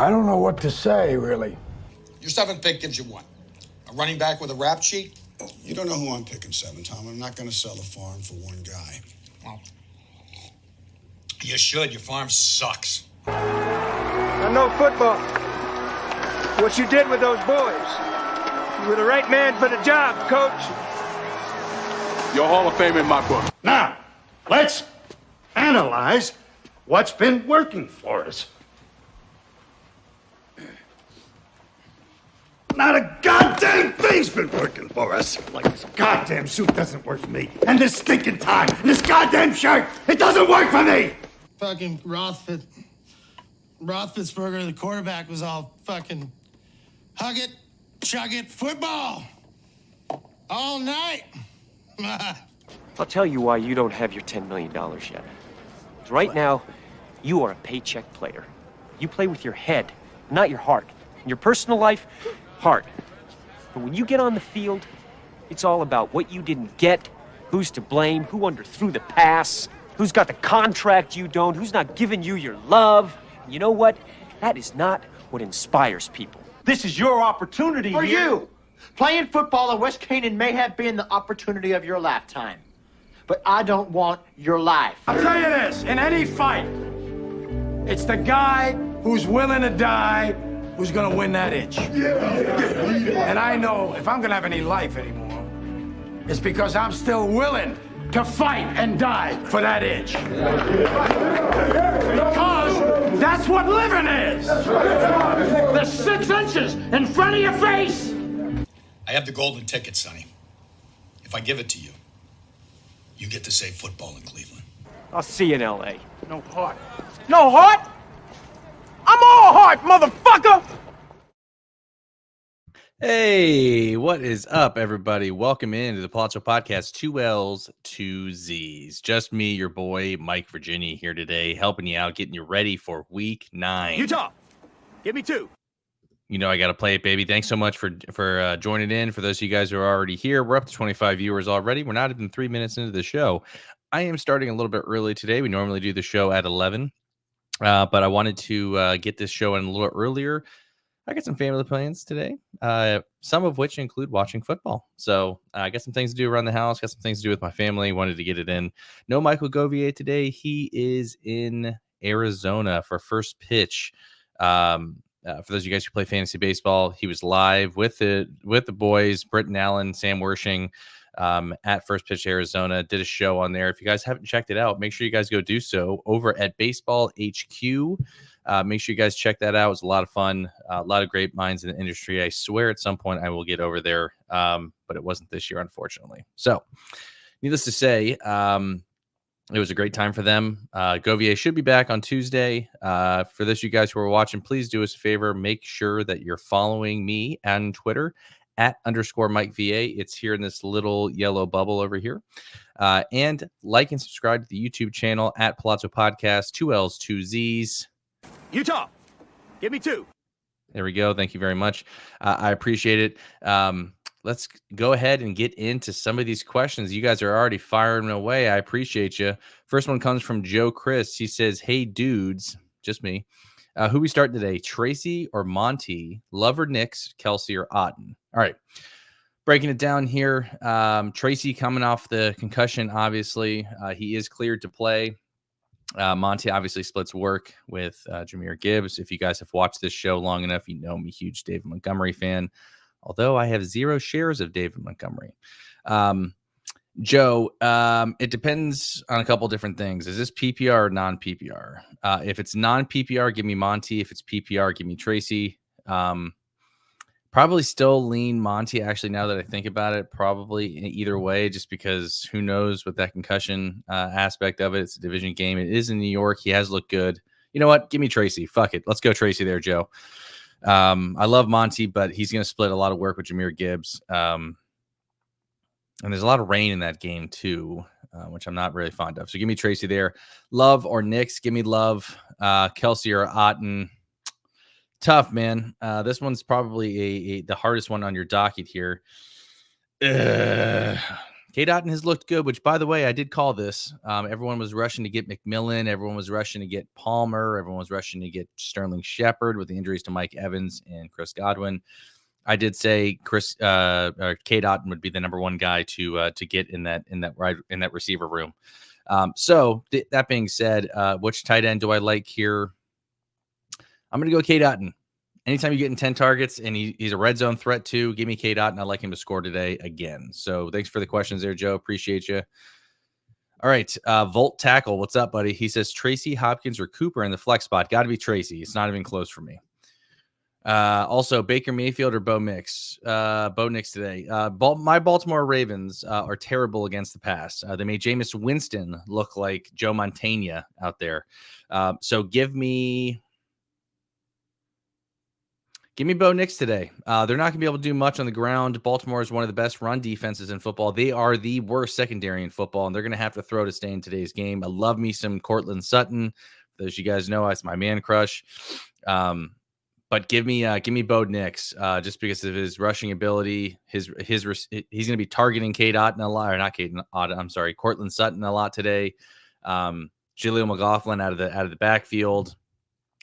I don't know what to say, really. Your seventh pick gives you what? A running back with a rap sheet? You don't know who I'm picking, Tom. I'm not going to sell the farm for one guy. Well, you should. Your farm sucks. I know football. What you did with those boys. You were the right man for the job, coach. You're Hall of Fame in my book. Now, let's analyze what's been working for us. Not a goddamn thing's been working for us. Like this goddamn suit doesn't work for me. And this stinking tie, and this goddamn shirt, it doesn't work for me! Fucking Roethlisberger, the quarterback, was all fucking hug it, chug it, football. All night. I'll tell you why you don't have your $10 million yet. Right now, you are a paycheck player. You play with your head, not your heart. In your personal life, heart. But when you get on the field, it's all about what you didn't get, who's to blame, who underthrew the pass, who's got the contract you don't, who's not giving you your love. And you know what? That is not what inspires people. This is your opportunity For here. you! Playing football at West Canaan may have been the opportunity of your lifetime. But I don't want your life. I'll tell you this, in any fight, it's the guy who's willing to die who's gonna win that itch. And I know if I'm gonna have any life anymore, it's because I'm still willing to fight and die for that itch. Because that's what living is. The 6 inches in front of your face. I have the golden ticket, Sonny. If I give it to you, you get to say football in Cleveland. I'll see you in L.A. No heart. No heart? I'm all heart, motherfucker! Hey, what is up, everybody? Welcome into the Pallazzo Podcast, 2 L's, 2 Z's. Just me, your boy, Mike Virginia, here today, helping you out, getting you ready for Week 9. Utah, give me 2. You know I got to play it, baby. Thanks so much for joining in. For those of you guys who are already here, we're up to 25 viewers already. We're not even 3 minutes into the show. I am starting a little bit early today. We normally do the show at 11, but I wanted to get this show in a little earlier. I got some family plans today, some of which include watching football. So I got some things to do around the house, got some things to do with my family. Wanted to get it in. No Michael Govier today. He is in Arizona for first pitch. For those of you guys who play fantasy baseball, he was live with the boys, Britton Allen, Sam Wershing, at First Pitch Arizona. Did a show on there. If you guys haven't checked it out, make sure you guys go do so over at Baseball HQ. Make sure you guys check that out. It was a lot of fun. A lot of great minds in the industry. I swear at some point I will get over there, but it wasn't this year, unfortunately. So, needless to say, it was a great time for them. Govier should be back on Tuesday. For those of you guys who are watching, please do us a favor. Make sure that you're following me on Twitter @_MikeVA. It's here in this little yellow bubble over here. And like and subscribe to the YouTube channel @Pallazzo Podcast, 2 L's, 2 Z's. Utah, give me 2. There we go. Thank you very much. I appreciate it. Let's go ahead and get into some of these questions. You guys are already firing away. I appreciate you. First one comes from Joe Chris. He says, hey, dudes, just me. Who we start today, Tracy or Monty? Love or Nix, Kelsey or Otten? All right. Breaking it down here. Tracy coming off the concussion, obviously. He is cleared to play. Monty obviously splits work with Jahmyr Gibbs. If you guys have watched this show long enough, you know I'm a huge David Montgomery fan, although I have 0 shares of David Montgomery. Joe, it depends on a couple different things. Is this PPR or non-PPR? If it's non-PPR, give me Monty. If it's PPR, give me Tracy. Probably still lean Monty, actually, now that I think about it, probably either way, just because who knows with that concussion aspect of it. It's a division game. It is in New York. He has looked good. You know what? Give me Tracy. Fuck it. Let's go Tracy there, Joe. I love Monty, but he's going to split a lot of work with Jahmyr Gibbs. And there's a lot of rain in that game, too, which I'm not really fond of. So give me Tracy there. Love or Nix? Give me Love. Kelsey or Otten? Tough, man. This one's probably the hardest one on your docket here. K-Dot has looked good, which, by the way, I did call this. Everyone was rushing to get McMillan. Everyone was rushing to get Palmer. Everyone was rushing to get Sterling Shepard with the injuries to Mike Evans and Chris Godwin. I did say K-Dot would be the number one guy to get in that receiver room. So that being said, which tight end do I like here? I'm going to go K-Dot. Anytime you get in 10 targets and he's a red zone threat too, give me K-Dot, and I like him to score today again. So thanks for the questions there, Joe. Appreciate you. All right. Volt Tackle. What's up, buddy? He says Tracy, Hopkins, or Cooper in the flex spot. Got to be Tracy. It's not even close for me. Also, Baker Mayfield or Bo Nix. Bo Nix today. My Baltimore Ravens are terrible against the pass. They made Jameis Winston look like Joe Montana out there. So give me Bo Nix today. They're not going to be able to do much on the ground. Baltimore is one of the best run defenses in football. They are the worst secondary in football, and they're going to have to throw to stay in today's game. I love me some Cortland Sutton. As you guys know, that's my man crush. But give me Bo Nix just because of his rushing ability. He's going to be targeting K-Dot a lot, or not K-Dot. I'm sorry, Cortland Sutton a lot today. Jaleel McLaughlin out of the backfield.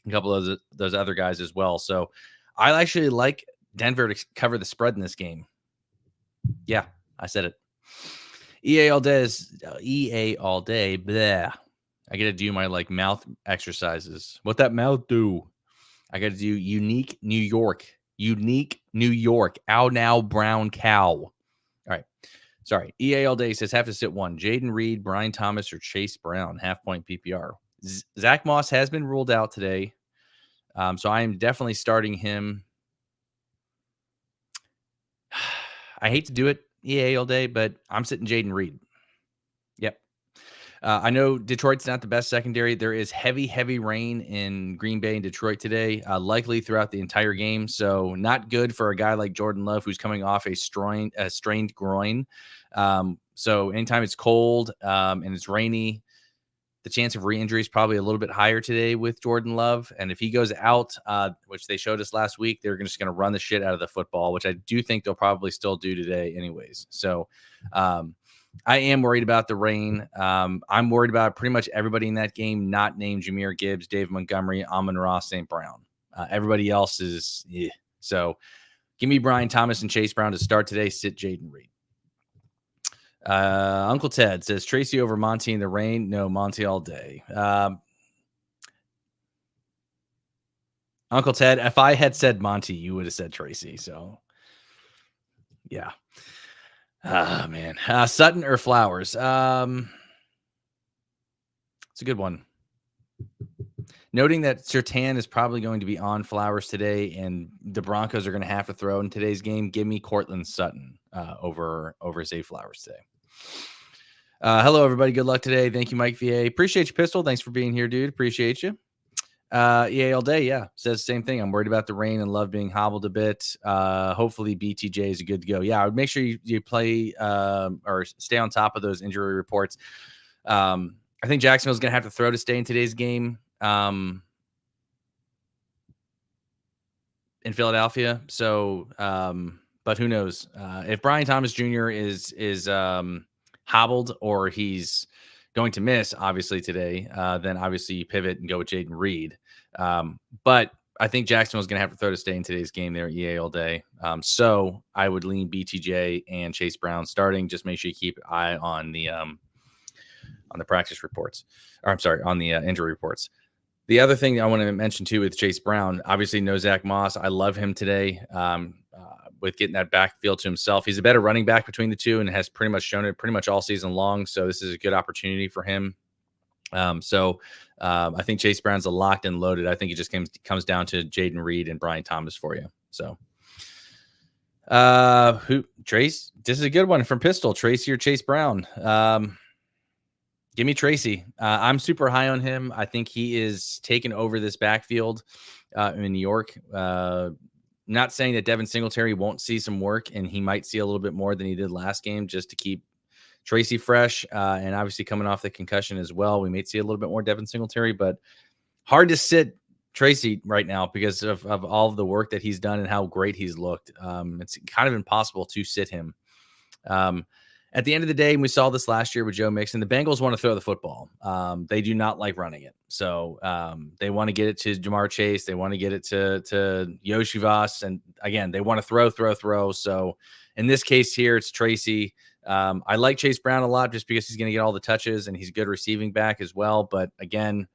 A couple of those other guys as well. So I actually like Denver to cover the spread in this game. Yeah, I said it. EA all day. Bleh. I got to do my mouth exercises. What that mouth do? I got to do unique New York. Ow now brown cow. All right. Sorry. EA all day says have to sit one. Jaden Reed, Brian Thomas, or Chase Brown. Half point PPR. Zach Moss has been ruled out today. So I am definitely starting him. I hate to do it, EA all day, but I'm sitting Jaden Reed. Yep. I know Detroit's not the best secondary. There is heavy rain in Green Bay and Detroit today, likely throughout the entire game. So not good for a guy like Jordan Love, who's coming off a strained groin. So anytime it's cold and it's rainy, the chance of re-injury is probably a little bit higher today with Jordan Love. And if he goes out, which they showed us last week, they're just going to run the shit out of the football, which I do think they'll probably still do today anyways. So I am worried about the rain. I'm worried about pretty much everybody in that game not named Jahmyr Gibbs, Dave Montgomery, Amon-Ra St. Brown. Everybody else is So give me Brian Thomas and Chase Brown to start today. Sit Jaden Reed. Uncle Ted says Tracy over Monty in the rain. No, Monty all day. Uncle Ted, if I had said Monty, you would have said Tracy. So yeah. Man. Sutton or Flowers? It's a good one. Noting that Surtain is probably going to be on Flowers today, and the Broncos are going to have to throw in today's game. Give me Cortland Sutton over Zay Flowers today. Hello, everybody. Good luck today. Thank you, Mike VA. Appreciate you, Pistol. Thanks for being here, dude. Appreciate you. EA all day. Yeah. Says the same thing. I'm worried about the rain and Love being hobbled a bit. Hopefully BTJ is good to go. Yeah. I would make sure you play or stay on top of those injury reports. I think Jacksonville's going to have to throw to stay in today's game in Philadelphia. So, but who knows if Brian Thomas Jr. is hobbled or he's going to miss, obviously, today, then obviously you pivot and go with Jaden Reed. But I think Jacksonville's going to have to throw to stay in today's game there, EA all day. So I would lean BTJ and Chase Brown starting. Just make sure you keep an eye on the practice reports. Or I'm sorry, on the injury reports. The other thing I want to mention, too, with Chase Brown, obviously no Zach Moss. I love him today with getting that backfield to himself. He's a better running back between the two and has pretty much shown it pretty much all season long. So this is a good opportunity for him. So I think Chase Brown's a locked and loaded. I think it just comes down to Jaden Reed and Brian Thomas for you. So Trace, this is a good one from Pistol. Tracy or Chase Brown. Give me Tracy. I'm super high on him. I think he is taking over this backfield in New York. Not saying that Devin Singletary won't see some work, and he might see a little bit more than he did last game just to keep Tracy fresh. And obviously coming off the concussion as well, we may see a little bit more Devin Singletary, but hard to sit Tracy right now because of all of the work that he's done and how great he's looked. It's kind of impossible to sit him. And at the end of the day, and we saw this last year with Joe Mixon, the Bengals want to throw the football. They do not like running it. So they want to get it to Jamar Chase. They want to get it to Yoshi Voss. And again, they want to throw. So in this case here, it's Tracy. I like Chase Brown a lot just because he's going to get all the touches and he's a good receiving back as well. But again,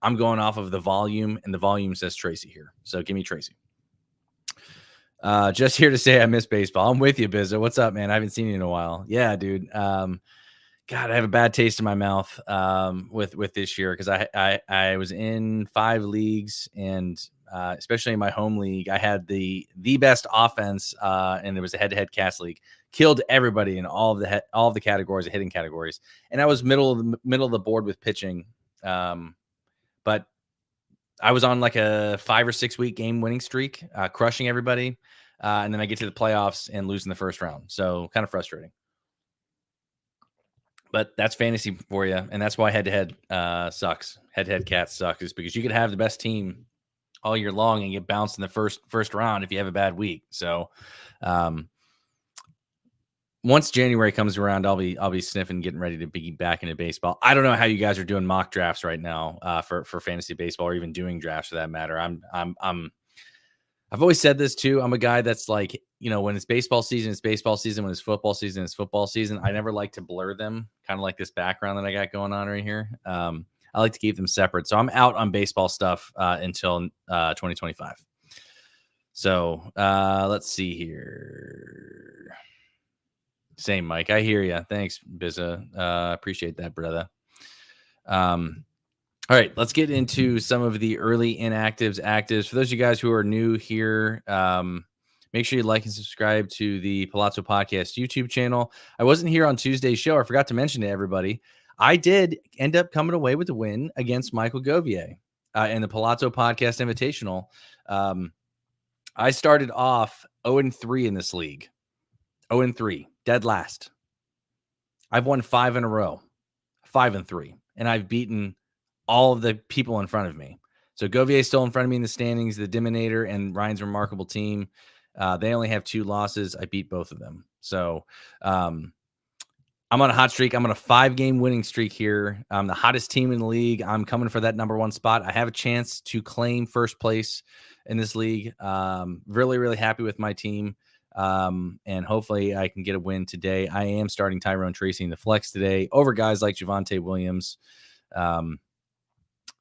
I'm going off of the volume, and the volume says Tracy here. So give me Tracy. Just here to say I miss baseball. I'm with you, Bizzo. What's up, man? I haven't seen you in a while. Yeah, dude. God, I have a bad taste in my mouth with this year because I was in 5 leagues, and especially in my home league, I had the best offense, and it was a head-to-head cast league. Killed everybody in all of the categories, the hitting categories, and I was middle of the board with pitching. But I was on like a 5 or 6 week game winning streak, crushing everybody. And then I get to the playoffs and lose in the first round. So kind of frustrating. But that's fantasy for you. And that's why head-to-head sucks. Head-to-head cats suck, is because you could have the best team all year long and get bounced in the first round if you have a bad week. So once January comes around, I'll be sniffing, getting ready to be back into baseball. I don't know how you guys are doing mock drafts right now for fantasy baseball, or even doing drafts for that matter. I've always said this too. I'm a guy that's like, when it's baseball season, it's baseball season. When it's football season, it's football season. I never like to blur them, kind of like this background that I got going on right here. I like to keep them separate. So I'm out on baseball stuff until 2025. So let's see here. Same, Mike. I hear you. Thanks, Bizza. Appreciate that, brother. All right, let's get into some of the early inactives, actives. For those of you guys who are new here, make sure you like and subscribe to the Pallazzo Podcast YouTube channel. I wasn't here on Tuesday's show. I forgot to mention to everybody, I did end up coming away with the win against Michael Govier in the Pallazzo Podcast Invitational. I started off 0-3 in this league. 0-3, dead last. I've won 5 in a row, 5-3, and I've beaten all of the people in front of me. So Govier's still in front of me in the standings, the Diminator and Ryan's Remarkable Team. They only have 2 losses. I beat both of them. So I'm on a hot streak. I'm on a 5-game winning streak here. I'm the hottest team in the league. I'm coming for that number 1 spot. I have a chance to claim first place in this league. Really, really happy with my team. And hopefully I can get a win today. I am starting Tyrone Tracy in the flex today over guys like Javonte Williams.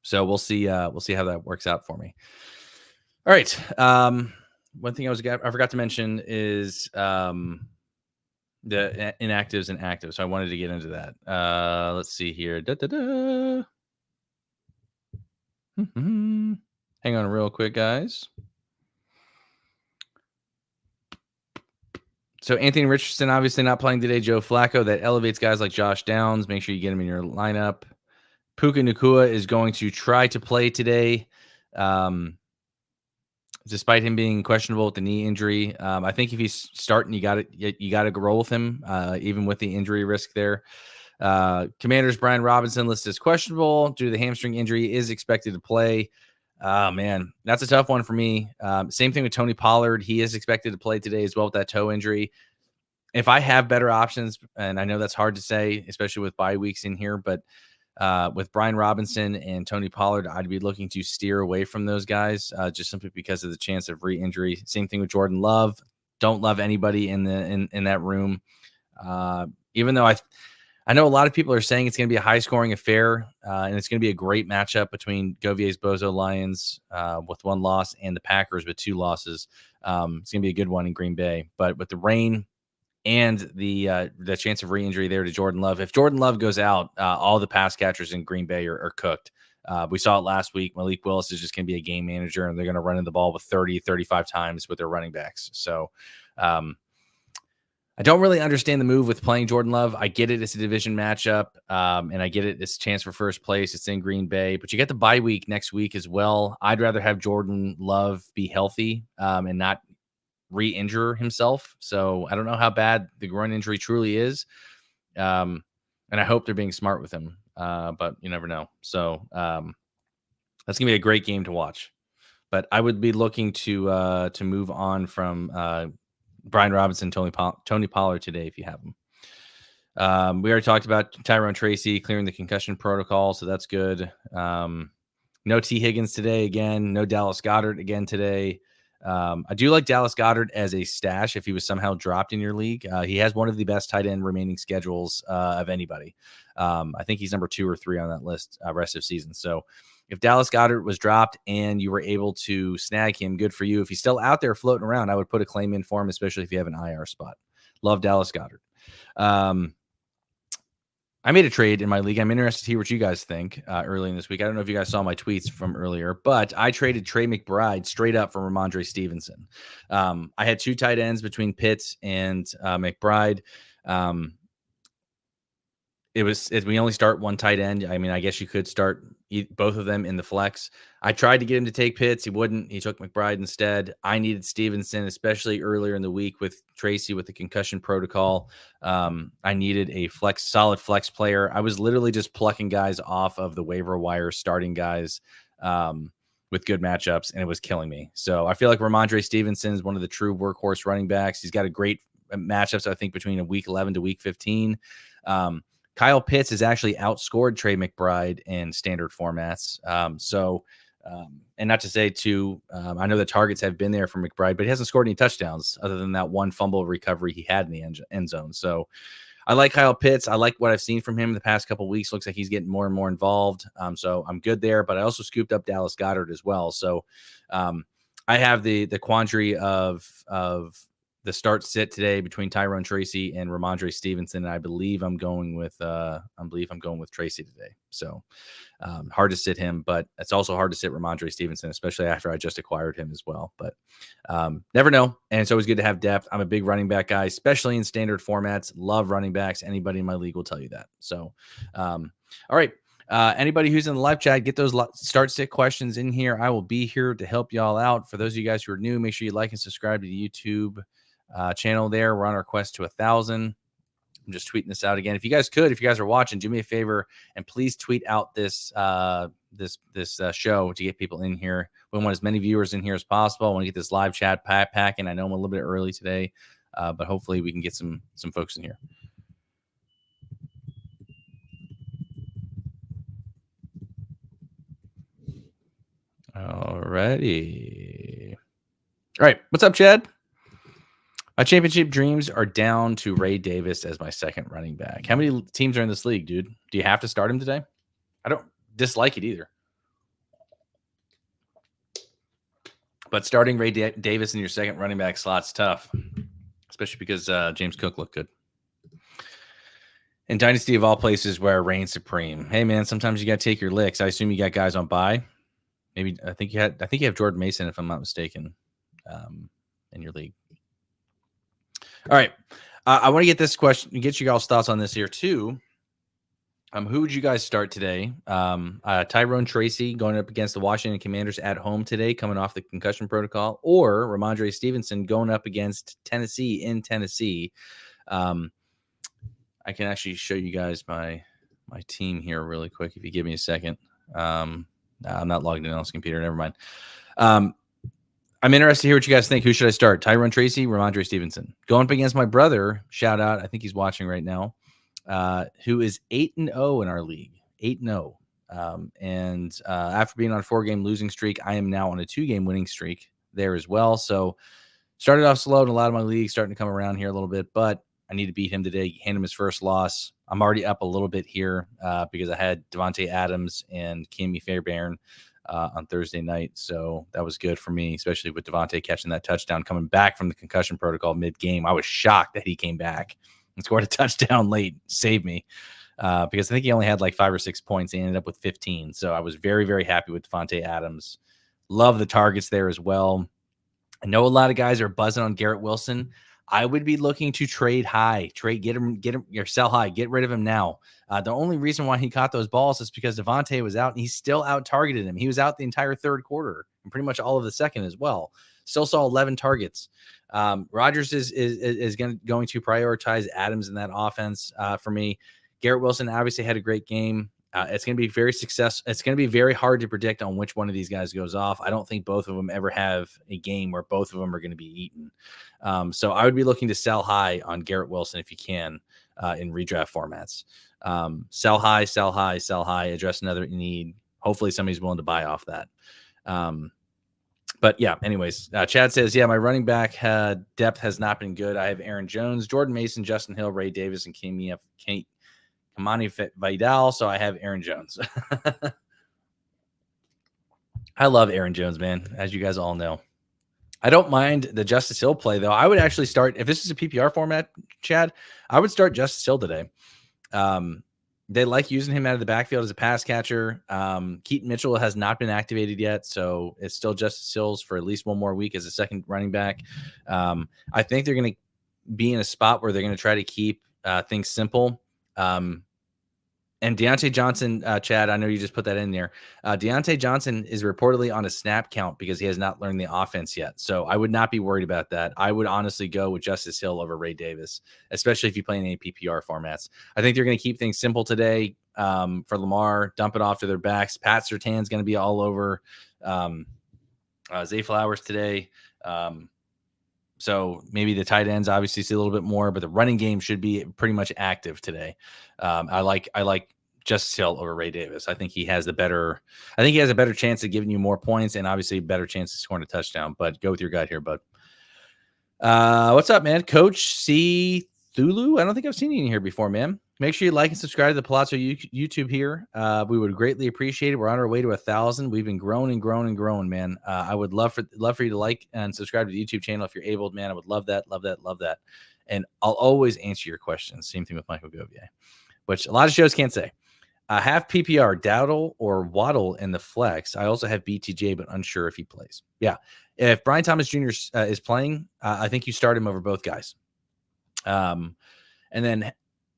So we'll see how that works out for me. All right. One thing I forgot to mention is the inactives and actives. So I wanted to get into that. Let's see here. Hang on real quick, guys. So Anthony Richardson obviously not playing today. Joe Flacco, that elevates guys like Josh Downs. Make sure you get him in your lineup. Puka Nacua is going to try to play today, despite him being questionable with the knee injury. I think if he's starting, you got to roll with him, even with the injury risk there. Commanders Brian Robinson listed as questionable due to the hamstring injury, is expected to play. Man, that's a tough one for me. Same thing with Tony Pollard. He is expected to play today as well with that toe injury. If I have better options, and I know that's hard to say, especially with bye weeks in here, but with Brian Robinson and Tony Pollard, I'd be looking to steer away from those guys just simply because of the chance of re-injury. Same thing with Jordan Love. Don't love anybody in that room. Even though I know a lot of people are saying it's going to be a high-scoring affair, and it's going to be a great matchup between Govier's Bozo Lions with 1 loss and the Packers with 2 losses. It's going to be a good one in Green Bay. But with the rain and the chance of re-injury there to Jordan Love, if Jordan Love goes out, all the pass catchers in Green Bay are cooked. We saw it last week. Malik Willis is just going to be a game manager, and they're going to run in the ball with 30, 35 times with their running backs. So I don't really understand the move with playing Jordan Love. I get it. It's a division matchup, and I get it. It's a chance for first place. It's in Green Bay, but you get the bye week next week as well. I'd rather have Jordan Love be healthy and not re-injure himself. So I don't know how bad the groin injury truly is. And I hope they're being smart with him, but you never know. So that's going to be a great game to watch. But I would be looking to move on from Brian Robinson, Tony Pollard today if you have them. We already talked about Tyrone Tracy clearing the concussion protocol, so that's good. No T. Higgins today again. No Dallas Goedert again today. I do like Dallas Goedert as a stash if he was somehow dropped in your league. He has one of the best tight end remaining schedules of anybody. I think he's number 2 or 3 on that list rest of season. So if Dallas Goedert was dropped and you were able to snag him, good for you. If he's still out there floating around, I would put a claim in for him, especially if you have an IR spot. Love Dallas Goedert. I made a trade in my league. I'm interested to hear what you guys think early in this week. I don't know if you guys saw my tweets from earlier, but I traded Trey McBride straight up for Ramondre Stevenson. I had 2 tight ends between Pitts and McBride. We only start one tight end. I mean, I guess you could start both of them in the flex. I tried to get him to take Pitts. He wouldn't. He took McBride instead. I needed Stevenson, especially earlier in the week with Tracy with the concussion protocol. I needed a solid flex player. I was literally just plucking guys off of the waiver wire, starting guys with good matchups, and it was killing me. So I feel like Ramondre Stevenson is one of the true workhorse running backs. He's got a great matchups, I think, between week 11 to week 15. Kyle Pitts has actually outscored Trey McBride in standard formats. And not to say I know the targets have been there for McBride, but he hasn't scored any touchdowns other than that one fumble recovery he had in the end zone. So I like Kyle Pitts. I like what I've seen from him in the past couple of weeks. Looks like he's getting more and more involved. So I'm good there, but I also scooped up Dallas Goedert as well. So I have the quandary of the start sit today between Tyrone Tracy and Ramondre Stevenson. And I believe I'm going with Tracy today. So hard to sit him, but it's also hard to sit Ramondre Stevenson, especially after I just acquired him as well. But never know. And it's always good to have depth. I'm a big running back guy, especially in standard formats. Love running backs. Anybody in my league will tell you that. So, all right. Anybody who's in the live chat, get those start sit questions in here. I will be here to help y'all out. For those of you guys who are new, make sure you like and subscribe to the YouTube channel there. We're on our quest to 1,000. I'm just tweeting this out again. If you guys are watching, do me a favor and please tweet out this show to get people in here. We want as many viewers in here as possible. I want to get this live chat packing. I know I'm a little bit early today, but hopefully we can get some folks in here. Alrighty. All right. What's up, Chad? My championship dreams are down to Ray Davis as my second running back. How many teams are in this league, dude? Do you have to start him today? I don't dislike it either. But starting Ray Davis in your second running back slot's tough, especially because James Cook looked good. In Dynasty of all places where I reign supreme. Hey, man, sometimes you got to take your licks. I assume you got guys on bye. Maybe I think you have Jordan Mason, if I'm not mistaken, in your league. All right. I want to get this question, get you guys' thoughts on this here too. Who would you guys start today? Tyrone Tracy going up against the Washington Commanders at home today, coming off the concussion protocol, or Ramondre Stevenson going up against Tennessee in Tennessee. I can actually show you guys my team here really quick if you give me a second. I'm not logged in on this computer. Never mind. I'm interested to hear what you guys think. Who should I start? Tyrone Tracy, Ramondre Stevenson. Going up against my brother, shout out, I think he's watching right now, who is 8-0 in our league. 8-0. And after being on a 4-game losing streak, I am now on a 2-game winning streak there as well. So started off slow in a lot of my leagues, starting to come around here a little bit, but I need to beat him today, hand him his first loss. I'm already up a little bit here because I had Devontae Adams and Kami Fairbairn on Thursday night. So that was good for me, especially with Devontae catching that touchdown, coming back from the concussion protocol mid-game. I was shocked that he came back and scored a touchdown late, saved me because I think he only had like 5 or 6 points. He ended up with 15. So I was very, very happy with Devontae Adams. Love the targets there as well. I know a lot of guys are buzzing on Garrett Wilson. I would be looking to trade high, get him, or sell high, get rid of him now. The only reason why he caught those balls is because Devontae was out and he still out targeted him. He was out the entire third quarter and pretty much all of the second as well. Still saw 11 targets. Rodgers is going to prioritize Adams in that offense for me. Garrett Wilson obviously had a great game. It's going to be very successful. It's going to be very hard to predict on which one of these guys goes off. I don't think both of them ever have a game where both of them are going to be eaten. So I would be looking to sell high on Garrett Wilson if you can. in redraft formats. Sell high, sell high, sell high, address another need. Hopefully somebody's willing to buy off that. But yeah, anyways, Chad says, yeah, my running back depth has not been good. I have Aaron Jones, Jordan Mason, Justin Hill, Ray Davis, and Kamani Vidal. So I have Aaron Jones. I love Aaron Jones, man, as you guys all know. I don't mind the Justice Hill play, though. I would actually start, if this is a PPR format, Chad, I would start Justice Hill today. They like using him out of the backfield as a pass catcher. Keaton Mitchell has not been activated yet, so it's still Justice Hills for at least one more week as a second running back. I think they're going to be in a spot where they're going to try to keep things simple. And Deontay Johnson, Chad, I know you just put that in there. Deontay Johnson is reportedly on a snap count because he has not learned the offense yet. So I would not be worried about that. I would honestly go with Justice Hill over Ray Davis, especially if you play in any PPR formats. I think they're going to keep things simple today for Lamar, dump it off to their backs. Pat Surtain's going to be all over Zay Flowers today. So maybe the tight ends obviously see a little bit more, but the running game should be pretty much active today. I like Justice Hill over Ray Davis. I think he has a better chance of giving you more points and obviously a better chance of scoring a touchdown. But go with your gut here, bud. What's up, man? Coach C. Thulu. I don't think I've seen you in here before, man. Make sure you like and subscribe to the Pallazzo YouTube here. We would greatly appreciate it. We're on our way to 1,000. We've been growing and growing and growing, man. I would love for you to like and subscribe to the YouTube channel if you're able, man. I would love that, love that, love that. And I'll always answer your questions. Same thing with Michael Govier, which a lot of shows can't say. I have PPR, Dowdle or Waddle in the flex. I also have BTJ, but unsure if he plays. Yeah. If Brian Thomas Jr. Is playing, I think you start him over both guys. And then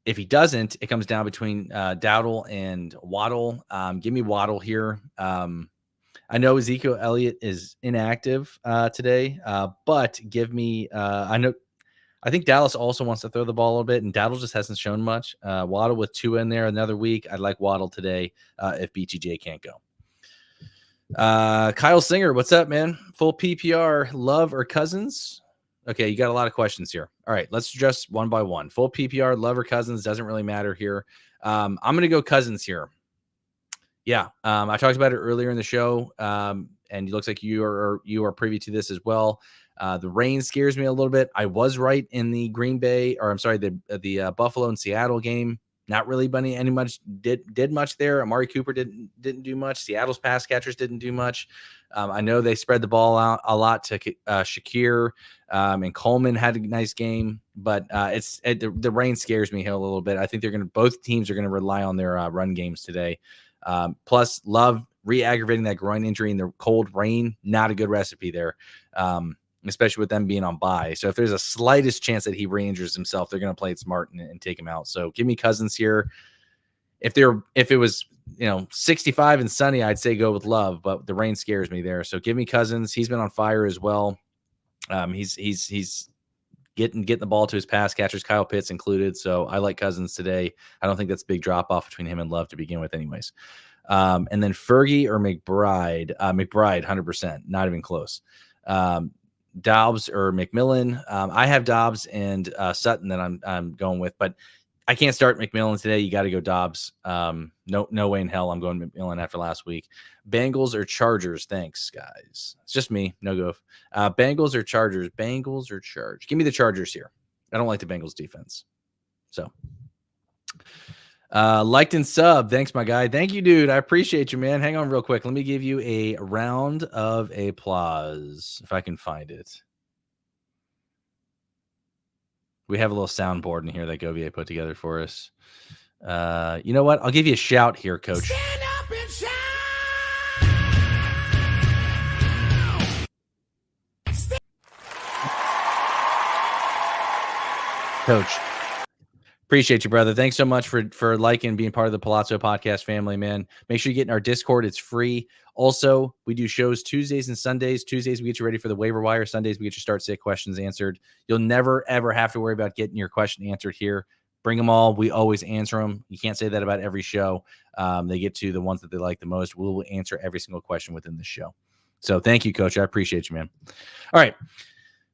if he doesn't, it comes down between Dowdle and Waddle. Give me Waddle here. I know Ezekiel Elliott is inactive today, but give me I think Dallas also wants to throw the ball a little bit, and Dowdle just hasn't shown much. Waddle with 2 in there another week. I'd like Waddle today if BTJ can't go. Kyle Singer, what's up, man? Full PPR, Love or Cousins? Okay, you got a lot of questions here. All right, let's address one by one. Full PPR, Love or Cousins, doesn't really matter here. I'm going to go Cousins here. Yeah, I talked about it earlier in the show, and it looks like you are privy to this as well. The rain scares me a little bit. I was right in the the Buffalo and Seattle game. Not really any much did much there. Amari Cooper didn't do much. Seattle's pass catchers didn't do much. I know they spread the ball out a lot to Shakir, and Coleman had a nice game, but the rain scares me here a little bit. I think both teams are going to rely on their run games today. Plus, Love re-aggravating that groin injury in the cold rain, not a good recipe there, especially with them being on bye. So if there's a slightest chance that he re-injures himself, they're going to play it smart and take him out. So give me Cousins here. If it was 65 and sunny, I'd say go with Love, but the rain scares me there. So give me Cousins. He's been on fire as well. He's getting the ball to his pass catchers, Kyle Pitts included. So I like Cousins today. I don't think that's a big drop off between him and Love to begin with anyways. And then Fergie or McBride, 100%, not even close. Dobbs or McMillan. I have Dobbs and Sutton that I'm going with, but I can't start McMillan today. You got to go Dobbs. No way in hell I'm going McMillan after last week. Bengals or Chargers? Thanks, guys. It's just me. No go. Bengals or Chargers? Bengals or Chargers? Give me the Chargers here. I don't like the Bengals defense. So, liked and sub. Thanks, my guy. Thank you, dude. I appreciate you, man. Hang on real quick. Let me give you a round of applause if I can find it. We have a little soundboard in here that Govier put together for us. You know what? I'll give you a shout here, Coach. Stand up and shout! Coach, appreciate you, brother. Thanks so much for liking and being part of the Pallazzo podcast family, man. Make sure you get in our Discord. It's free. Also, we do shows Tuesdays and Sundays. Tuesdays, we get you ready for the waiver wire. Sundays, we get your start sit questions answered. You'll never, ever have to worry about getting your question answered here. Bring them all. We always answer them. You can't say that about every show. They get to the ones that they like the most. We will answer every single question within the show. So thank you, Coach. I appreciate you, man. All right.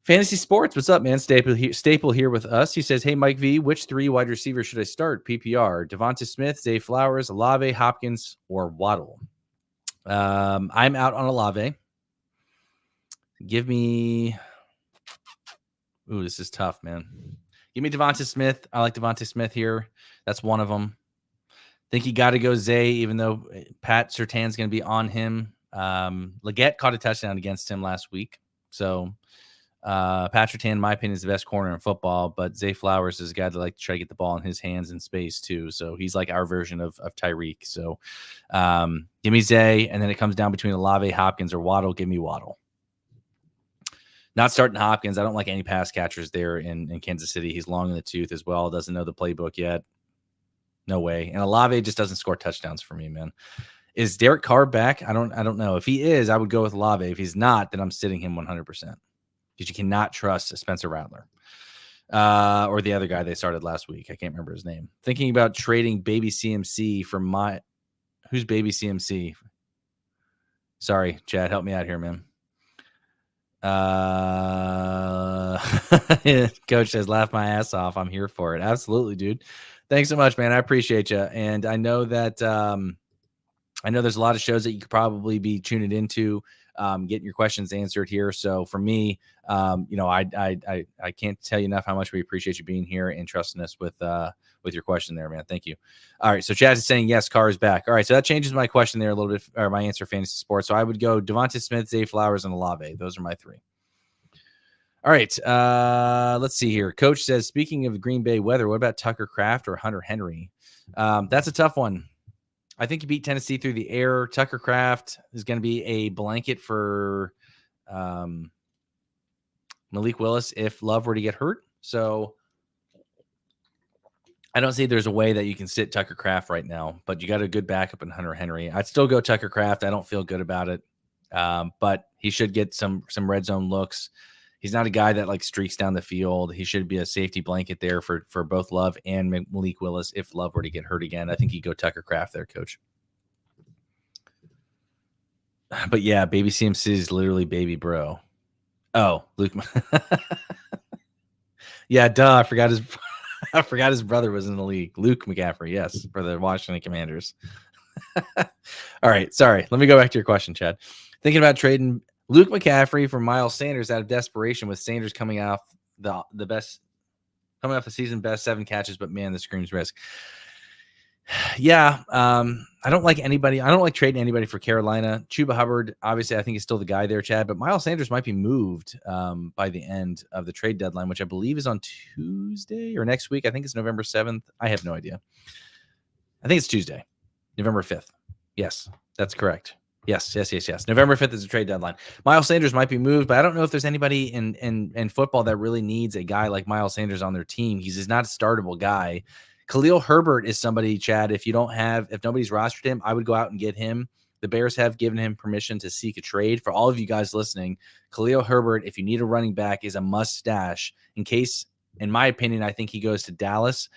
Fantasy Sports, what's up, man? Staple here with us. He says, hey, Mike V, which 3 wide receivers should I start? PPR, Devonta Smith, Zay Flowers, Olave, Hopkins, or Waddle? I'm out on Olave. Give me... Ooh, this is tough, man. Give me Devonta Smith. I like Devonta Smith here. That's one of them. Think you got to go Zay, even though Pat Surtain's going to be on him. Leggett caught a touchdown against him last week. So Pat Surtain, in my opinion, is the best corner in football. But Zay Flowers is a guy that like to try to get the ball in his hands in space too. So he's like our version of Tyreek. So give me Zay, and then it comes down between Olave, Hopkins, or Waddle. Give me Waddle. Not starting Hopkins. I don't like any pass catchers there in Kansas City. He's long in the tooth as well. Doesn't know the playbook yet. No way. And Olave just doesn't score touchdowns for me, man. Is Derek Carr back? I don't know. If he is, I would go with Olave. If he's not, then I'm sitting him 100%. Because you cannot trust Spencer Rattler. Or the other guy they started last week. I can't remember his name. Thinking about trading Baby CMC for my... Who's Baby CMC? Sorry, Chad. Help me out here, man. Coach says, laugh my ass off. I'm here for it. Absolutely, dude. Thanks so much, man. I appreciate you. And I know that I know there's a lot of shows that you could probably be tuning into, getting your questions answered here. So for me, I can't tell you enough how much we appreciate you being here and trusting us with your question there, man. Thank you. All right. So Chaz is saying, yes, Carr is back. All right. So that changes my question there a little bit, or my answer, fantasy sports. So I would go Devonta Smith, Zay Flowers, and Olave. Those are my 3. All right. Let's see here. Coach says, speaking of Green Bay weather, what about Tucker Kraft or Hunter Henry? That's a tough one. I think you beat Tennessee through the air. Tucker Kraft is going to be a blanket for Malik Willis if Love were to get hurt. So I don't see there's a way that you can sit Tucker Kraft right now, but you got a good backup in Hunter Henry. I'd still go Tucker Kraft. I don't feel good about it, but he should get some red zone looks. He's not a guy that like streaks down the field. He should be a safety blanket there for both Love and Malik Willis if Love were to get hurt again. I think you go Tucker Kraft there, Coach. But yeah, Baby CMC is literally baby bro. Oh, Luke. Yeah, duh. I forgot his brother was in the league. Luke McCaffrey, yes, for the Washington Commanders. All right, sorry. Let me go back to your question, Chad. Thinking about trading Luke McCaffrey for Miles Sanders out of desperation, with Sanders coming off the season best 7 catches, but man, this screams risk. Yeah, I don't like anybody. I don't like trading anybody for Carolina. Chuba Hubbard, obviously, I think is still the guy there, Chad. But Miles Sanders might be moved by the end of the trade deadline, which I believe is on Tuesday or next week. I think it's November 7th. I have no idea. I think it's Tuesday, November 5th. Yes, that's correct. Yes. November 5th is the trade deadline. Miles Sanders might be moved, but I don't know if there's anybody in football that really needs a guy like Miles Sanders on their team. He's just not a startable guy. Khalil Herbert is somebody, Chad, if nobody's rostered him, I would go out and get him. The Bears have given him permission to seek a trade. For all of you guys listening, Khalil Herbert, if you need a running back, is a must stash in case, in my opinion, I think he goes to Dallas.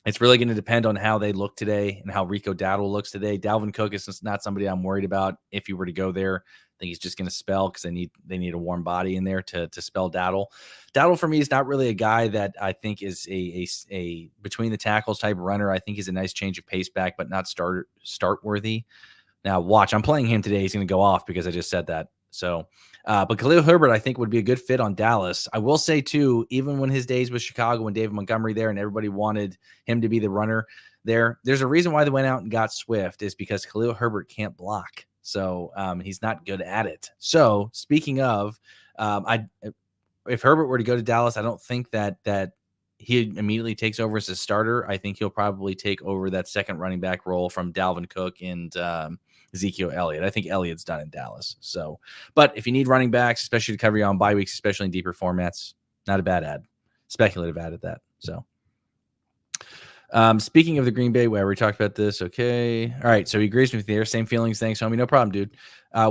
It's really going to depend on how they look today and how Rico Dowdle looks today. Dalvin Cook is not somebody I'm worried about if he were to go there. I think he's just going to spell because they need a warm body in there to spell Dowdle. Dowdle for me is not really a guy that I think is a between the tackles type of runner. I think he's a nice change of pace back, but not start worthy. Now watch, I'm playing him today. He's going to go off because I just said that. So, but Khalil Herbert, I think, would be a good fit on Dallas. I will say too, even when his days with Chicago and David Montgomery there, and everybody wanted him to be the runner there's a reason why they went out and got Swift is because Khalil Herbert can't block. So he's not good at it. So speaking of, if Herbert were to go to Dallas, I don't think that he immediately takes over as a starter. I think he'll probably take over that second running back role from Dalvin Cook and Ezekiel Elliott. I think Elliott's done in Dallas. So, but if you need running backs, especially to cover you on bye weeks, especially in deeper formats, not a bad ad. Speculative ad at that. So, speaking of the Green Bay, where we talked about this. Okay. All right. So he agrees with me there. Same feelings. Thanks, homie. No problem, dude.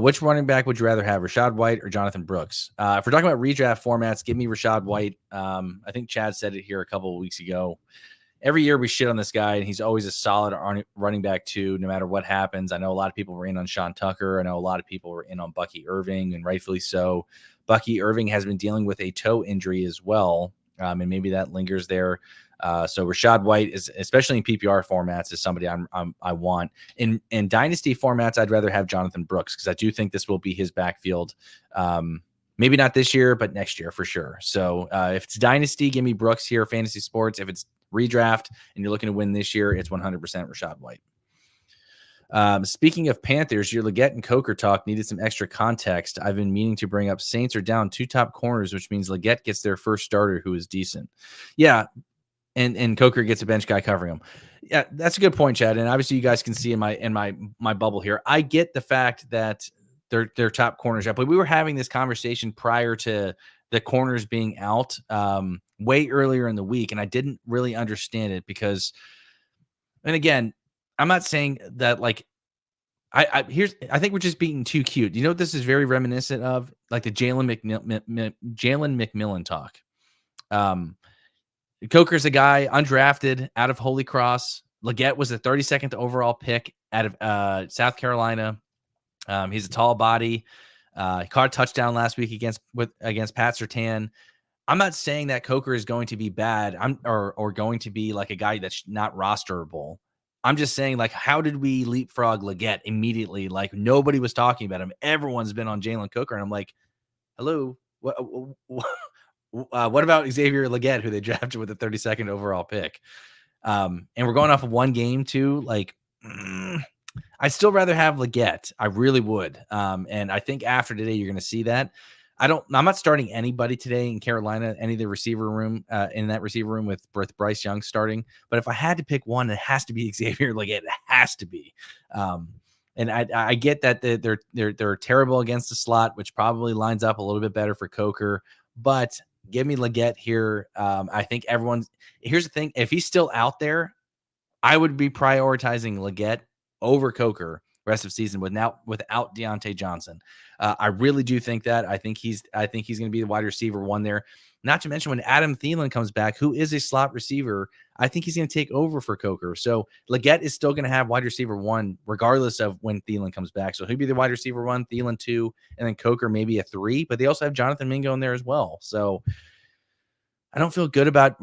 Which running back would you rather have, Rashad White or Jonathan Brooks? If we're talking about redraft formats, give me Rashad White. I think Chad said it here a couple of weeks ago. every year we shit on this guy, and he's always a solid running back too, no matter what happens. I know a lot of people were in on Sean Tucker. I know a lot of people were in on Bucky Irving, and rightfully so. Bucky Irving has been dealing with a toe injury as well, and maybe that lingers there. So Rachaad White is, especially in PPR formats, is somebody I want. In dynasty formats, I'd rather have Jonathan Brooks, because I do think this will be his backfield. Maybe not this year, but next year for sure. So if it's dynasty, give me Brooks here. Fantasy sports, if it's redraft and you're looking to win this year, it's 100% Rachaad White. Speaking of Panthers, your Leggett and Coker talk needed some extra context. I've been meaning to bring up Saints are down 2 top corners, which means Leggett gets their first starter who is decent. Yeah. And Coker gets a bench guy covering him. Yeah, that's a good point, Chad. And obviously you guys can see in my bubble here, I get the fact that they're top corners up, but we were having this conversation prior to the corners being out way earlier in the week, and I didn't really understand it because, and again, I'm not saying that like I think we're just being too cute. You know what this is very reminiscent of? Like the Jalen McMillan talk. Coker's a guy undrafted out of Holy Cross. Leggett was the 32nd overall pick out of South Carolina. He's a tall body. He caught a touchdown last week against Pat Surtain. I'm not saying that Coker is going to be bad. Or going to be like a guy that's not rosterable. I'm just saying, like, how did we leapfrog Leggett immediately? Like, nobody was talking about him. Everyone's been on Jalen Coker, and I'm like, hello, what about Xavier Leggett, who they drafted with the 32nd overall pick? And we're going off of one game too. Like, I'd still rather have Leggett. I really would. And I think after today, you're going to see that. I'm not starting anybody today in Carolina, any of the receiver room, in that receiver room with Bryce Young starting. But if I had to pick one, it has to be Xavier Leggett. It has to be. And I get that they're terrible against the slot, which probably lines up a little bit better for Coker. But give me Leggett here. I think here's the thing. If he's still out there, I would be prioritizing Leggett over Coker rest of season without Deontay Johnson. I really do think that. I think he's going to be the wide receiver one there. Not to mention when Adam Thielen comes back, who is a slot receiver, I think he's going to take over for Coker. So Leggett is still going to have wide receiver one regardless of when Thielen comes back. So he'll be the wide receiver one, Thielen 2, and then Coker maybe a 3. But they also have Jonathan Mingo in there as well. So I don't feel good about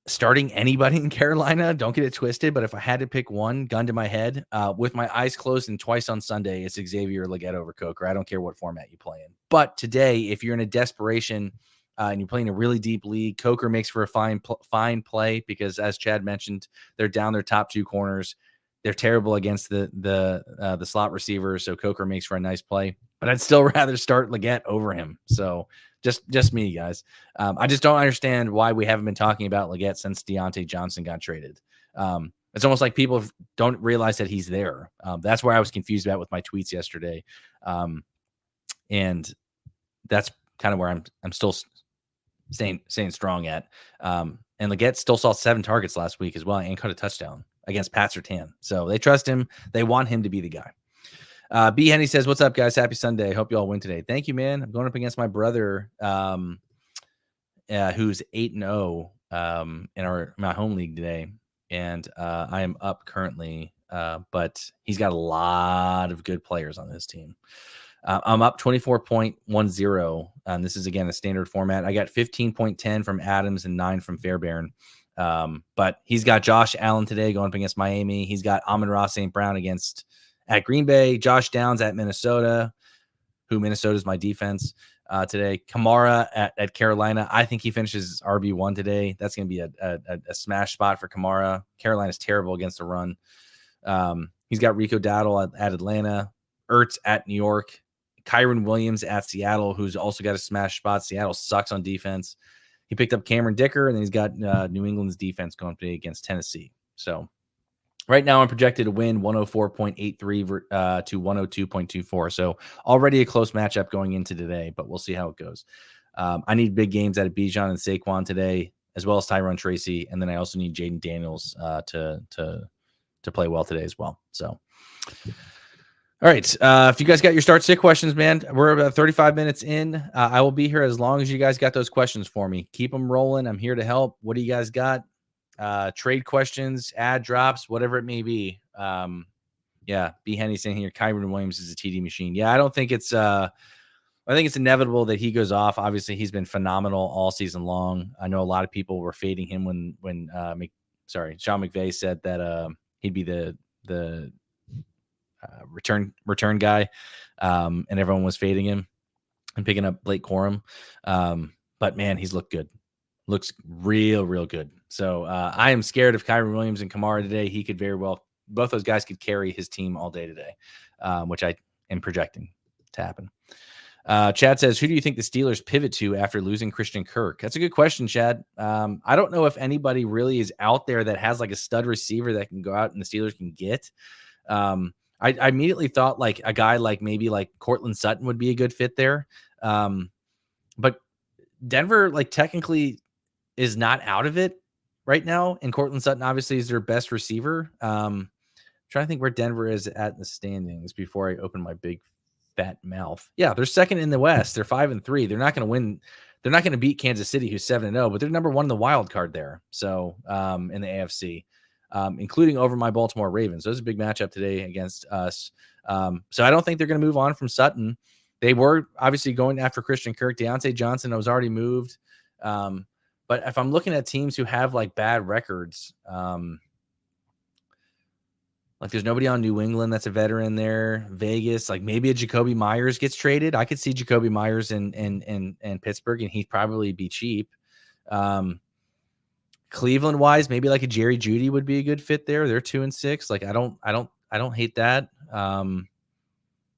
starting anybody in Carolina. Don't get it twisted. But if I had to pick one, gun to my head, with my eyes closed and twice on Sunday, it's Xavier Leggett over Coker. I don't care what format you play in. But today, if you're in a desperation and you're playing a really deep league, Coker makes for a fine play because, as Chad mentioned, they're down their top 2 corners. They're terrible against the slot receivers, so Coker makes for a nice play. But I'd still rather start Leggett over him. So just me, guys. I just don't understand why we haven't been talking about Leggett since Deontay Johnson got traded. It's almost like people don't realize that he's there. That's where I was confused about with my tweets yesterday. And that's kind of where I'm still staying strong at. And Leggett still saw 7 targets last week as well and caught a touchdown against Pat Surtain. So they trust him. They want him to be the guy. B. Henny says, what's up, guys? Happy Sunday. Hope you all win today. Thank you, man. I'm going up against my brother, who's 8-0 in my home league today. And I am up currently, but he's got a lot of good players on his team. I'm up 24.10. This is, again, a standard format. I got 15.10 from Adams and 9 from Fairbairn. But he's got Josh Allen today going up against Miami. He's got Amon-Ra St. Brown at Green Bay, Josh Downs at Minnesota, who Minnesota's my defense today. Kamara at Carolina. I think he finishes RB1 today. That's going to be a smash spot for Kamara. Carolina's terrible against the run. He's got Rico Dowdle at Atlanta, Ertz at New York, Kyron Williams at Seattle, who's also got a smash spot. Seattle sucks on defense. He picked up Cameron Dicker, and then he's got New England's defense going today against Tennessee. So right now, I'm projected to win 104.83 to 102.24. So already a close matchup going into today, but we'll see how it goes. I need big games out of Bijan and Saquon today, as well as Tyrone Tracy, and then I also need Jaden Daniels to play well today as well. So, all right, if you guys got your start sit questions, man, we're about 35 minutes in. I will be here as long as you guys got those questions for me. Keep them rolling. I'm here to help. What do you guys got? trade questions, ad drops, whatever it may be. Yeah, B. Henny saying here, Kyron Williams is a TD machine. Yeah, I don't think it's I think it's inevitable that he goes off. Obviously, he's been phenomenal all season long. I know a lot of people were fading him when Sean McVay said that he'd be the return guy, and everyone was fading him and picking up Blake Corum. But man, he's looked good. Looks real good. So I am scared of Kyron Williams and Kamara today. He could very well, both those guys could carry his team all day today, which I am projecting to happen. Chad says, who do you think the Steelers pivot to after losing Christian Kirk? That's a good question, Chad. I don't know if anybody really is out there that has like a stud receiver that can go out and the Steelers can get. I immediately thought like a guy like maybe like Cortland Sutton would be a good fit there. But Denver like technically is not out of it right now. And Cortland Sutton obviously is their best receiver. Trying to think where Denver is at in the standings before I open my big fat mouth. Yeah, they're second in the West. They're 5-3. They're not going to win. They're not going to beat Kansas City, who's 7-0, but they're number one in the wild card there. So in the AFC, including over my Baltimore Ravens. So it's a big matchup today against us. So I don't think they're going to move on from Sutton. They were obviously going after Christian Kirk. Deontay Johnson was already moved. But if I'm looking at teams who have like bad records, like there's nobody on New England that's a veteran there. Vegas, like maybe a Jacoby Myers gets traded. I could see Jacoby Myers in Pittsburgh, and he'd probably be cheap. Cleveland wise, maybe like a Jerry Jeudy would be a good fit there. They're 2-6. Like I don't hate that.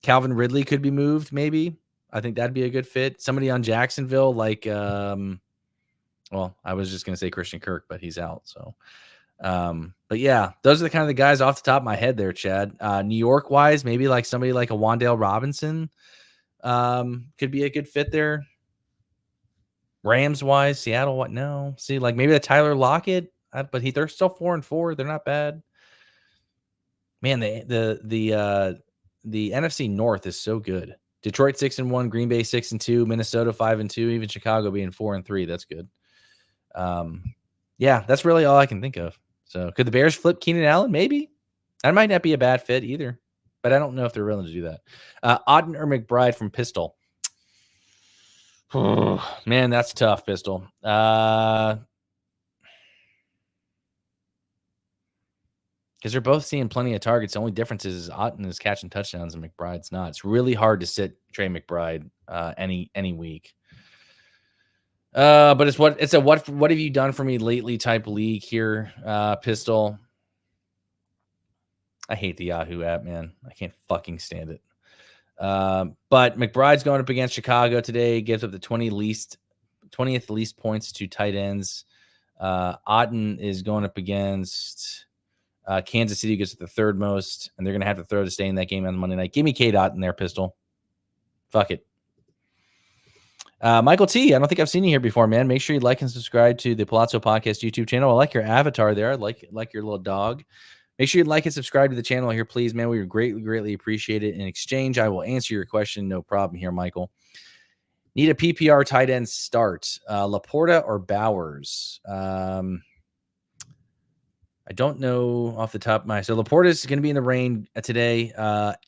Calvin Ridley could be moved. Maybe I think that'd be a good fit. Somebody on Jacksonville, like well, I was just gonna say Christian Kirk, but he's out. So. But yeah, those are the kind of the guys off the top of my head there, Chad. New York wise, maybe like somebody like a Wan'Dale Robinson could be a good fit there. Rams wise, Seattle, what? No, see, like maybe the Tyler Lockett, but they're still 4-4. They're not bad. Man, the NFC North is so good. Detroit 6-1, Green Bay 6-2, Minnesota 5-2, even Chicago being 4-3. That's good. Yeah, that's really all I can think of. So could the Bears flip Keenan Allen? Maybe. That might not be a bad fit either, but I don't know if they're willing to do that. Auden or McBride from Pistol. Oh, man, that's tough, Pistol. Because they're both seeing plenty of targets. The only difference is Auden is catching touchdowns and McBride's not. It's really hard to sit Trey McBride any week. But what have you done for me lately type league here, Pistol. I hate the Yahoo app, man. I can't fucking stand it. But McBride's going up against Chicago today, gives up the 20th least points to tight ends. Auden is going up against Kansas City, gives it the third most, and they're going to have to throw to stay in that game on Monday night. Give me Cade Otton there, Pistol. Fuck it. Michael T, I don't think I've seen you here before, man. Make sure you like and subscribe to the Pallazzo Podcast YouTube channel. I like your avatar there. I like your little dog. Make sure you like and subscribe to the channel here, please, man. We would greatly appreciate it. In exchange, I will answer your question. No problem here, Michael. Need a PPR tight end start. Laporta or Bowers? I don't know off the top of my... So Laporta is going to be in the rain today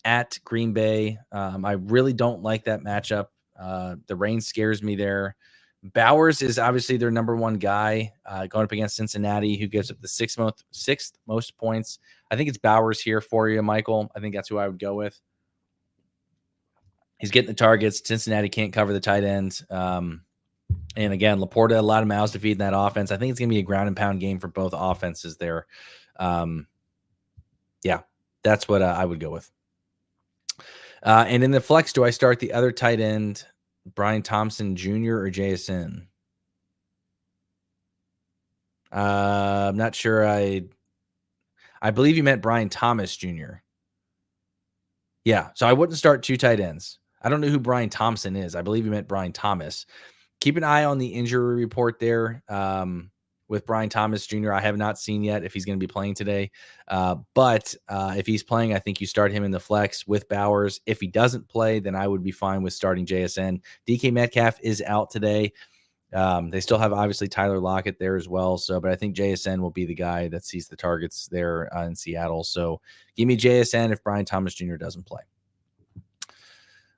at Green Bay. I really don't like that matchup. The rain scares me there. Bowers is obviously their number one guy going up against Cincinnati, who gives up the sixth most points. I think it's Bowers here for you, Michael. I think that's who I would go with. He's getting the targets. Cincinnati can't cover the tight ends. And again, Laporta, a lot of mouths to feed in that offense. I think it's going to be a ground and pound game for both offenses there. Yeah, that's what I would go with. And in the flex, do I start the other tight end, Brian Thompson Jr. or JSN? I'm not sure. I believe you meant Brian Thomas Jr. Yeah, so I wouldn't start two tight ends. I don't know who Brian Thompson is. I believe you meant Brian Thomas. Keep an eye on the injury report there with Brian Thomas Jr. I have not seen yet if he's going to be playing today. But if he's playing, I think you start him in the flex with Bowers. If he doesn't play, then I would be fine with starting JSN. DK Metcalf is out today. They still have obviously Tyler Lockett there as well. So, but I think JSN will be the guy that sees the targets there in Seattle. So give me JSN if Brian Thomas Jr. doesn't play.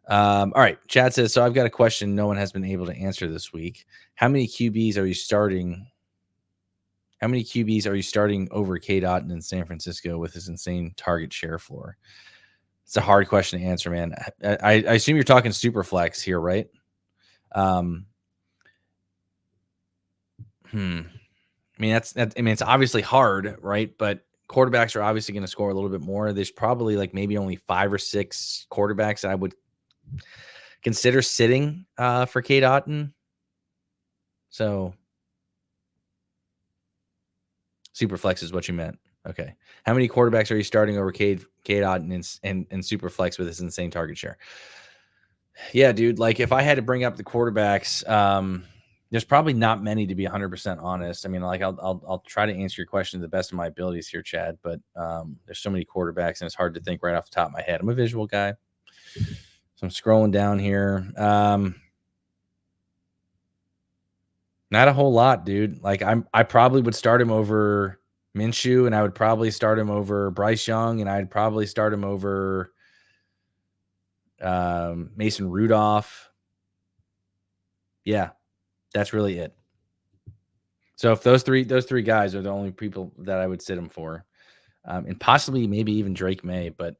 All right. Chad says, so I've got a question no one has been able to answer this week. How many QBs are you starting? How many QBs are you starting over Cade Otton in San Francisco with his insane target share floor? It's a hard question to answer, man. I assume you're talking super flex here, right? I mean, it's obviously hard, right? But quarterbacks are obviously going to score a little bit more. There's probably like maybe only 5 or 6 quarterbacks that I would consider sitting for Cade Otton. So super flex is what you meant. Okay. How many quarterbacks are you starting over Cade Otton and super flex with his insane target share? Yeah, dude. Like if I had to bring up the quarterbacks, there's probably not many, to be 100% honest. I mean, like I'll try to answer your question to the best of my abilities here, Chad. But there's so many quarterbacks, and it's hard to think right off the top of my head. I'm a visual guy, so I'm scrolling down here. Not a whole lot, dude. Like I probably would start him over Minshew, and I would probably start him over Bryce Young, and I'd probably start him over Mason Rudolph. Yeah, that's really it. So if those three guys are the only people that I would sit him for, and possibly maybe even Drake May, but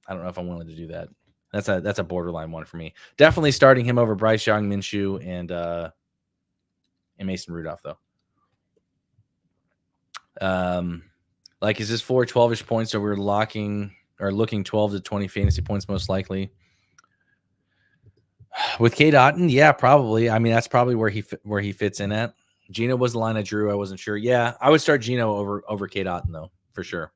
I don't know if I'm willing to do that. That's a borderline one for me. Definitely starting him over Bryce Young, Minshew, and Mason Rudolph, though. Like, is this for 12-ish points? So we're looking 12 to 20 fantasy points most likely. With Cade Otton, yeah, probably. I mean, that's probably where he fits in at. Gino was the line I drew. I wasn't sure. Yeah, I would start Gino over Cade Otton though, for sure.